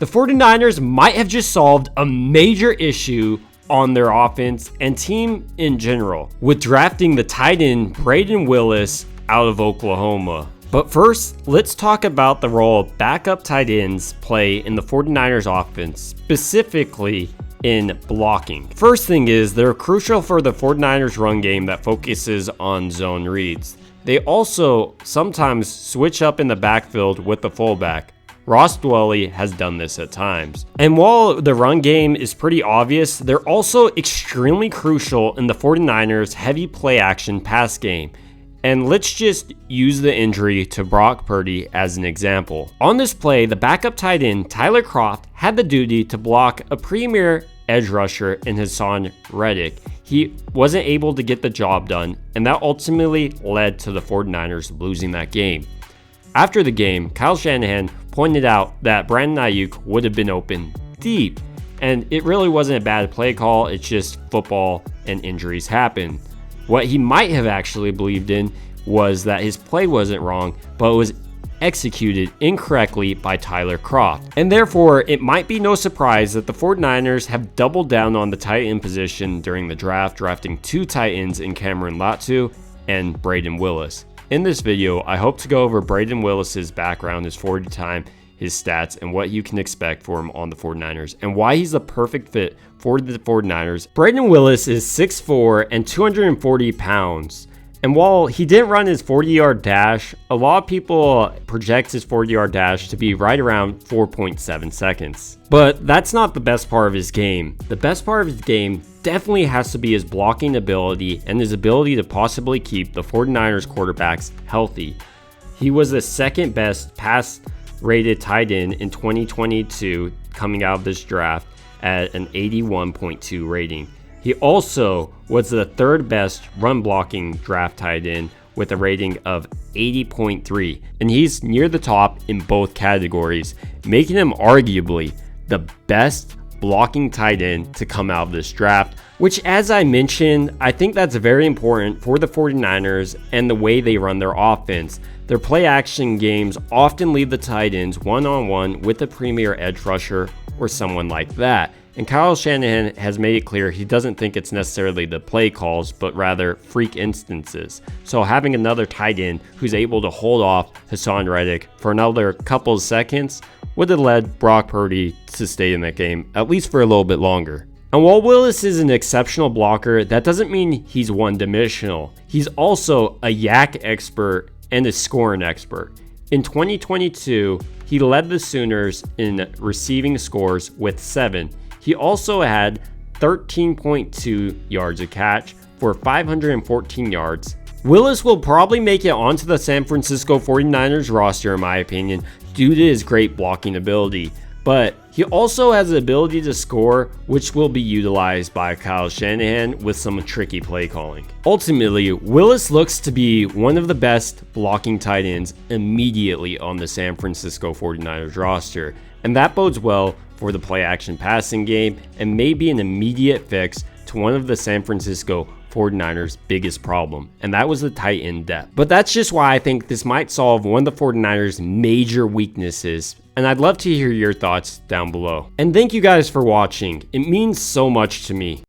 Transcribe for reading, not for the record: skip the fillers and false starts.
The 49ers might have just solved a major issue on their offense and team in general with drafting the tight end Brayden Willis out of Oklahoma. But first, let's talk about the role backup tight ends play in the 49ers offense, specifically in blocking. First thing is, they're crucial for the 49ers run game that focuses on zone reads. They also sometimes switch up in the backfield with the fullback. Ross Dwelley has done this at times. And while the run game is pretty obvious, they're also extremely crucial in the 49ers heavy play action pass game. And let's just use the injury to Brock Purdy as an example. On this play, the backup tight end Tyler Kroft had the duty to block a premier edge rusher in Haason Reddick. He wasn't able to get the job done, and that ultimately led to the 49ers losing that game. After the game, Kyle Shanahan pointed out that Brandon Aiyuk would have been open deep, and it really wasn't a bad play call, it's just football and injuries happen. What he might have actually believed in was that his play wasn't wrong, but it was executed incorrectly by Tyler Kroft. And therefore, it might be no surprise that the 49ers have doubled down on the tight end position during the draft, drafting 2 tight ends in Cameron Latu and Brayden Willis. In this video, I hope to go over Brayden Willis's background, his 40 time, his stats, and what you can expect for him on the 49ers, and why he's the perfect fit for the 49ers. Brayden Willis is 6'4" and 240 pounds. And while he didn't run his 40-yard dash, a lot of people project his 40-yard dash to be right around 4.7 seconds. But that's not the best part of his game. The best part of his game definitely has to be his blocking ability and his ability to possibly keep the 49ers quarterbacks healthy. He was the second best pass-rated tight end in 2022 coming out of this draft at an 81.2 rating. He also was the 3rd best run blocking draft tight end with a rating of 80.3, and he's near the top in both categories, making him arguably the best blocking tight end to come out of this draft, which, as I mentioned, I think that's very important for the 49ers and the way they run their offense. Their play action games often leave the tight ends one-on-one with a premier edge rusher or someone like that. And Kyle Shanahan has made it clear he doesn't think it's necessarily the play calls, but rather freak instances. So having another tight end who's able to hold off Haason Reddick for another couple of seconds would have led Brock Purdy to stay in that game, at least for a little bit longer. And while Willis is an exceptional blocker, that doesn't mean he's one-dimensional. He's also a yak expert and a scoring expert. In 2022, he led the Sooners in receiving scores with 7. He also had 13.2 yards a catch for 514 yards. Willis will probably make it onto the San Francisco 49ers roster, in my opinion, due to his great blocking ability. But he also has the ability to score, which will be utilized by Kyle Shanahan with some tricky play calling. Ultimately, Willis looks to be one of the best blocking tight ends immediately on the San Francisco 49ers roster, and that bodes well for the play action passing game and may be an immediate fix to one of the San Francisco 49ers' biggest problem, and that was the tight end depth. But that's just why I think this might solve one of the 49ers' major weaknesses, and I'd love to hear your thoughts down below. And thank you guys for watching. It means so much to me.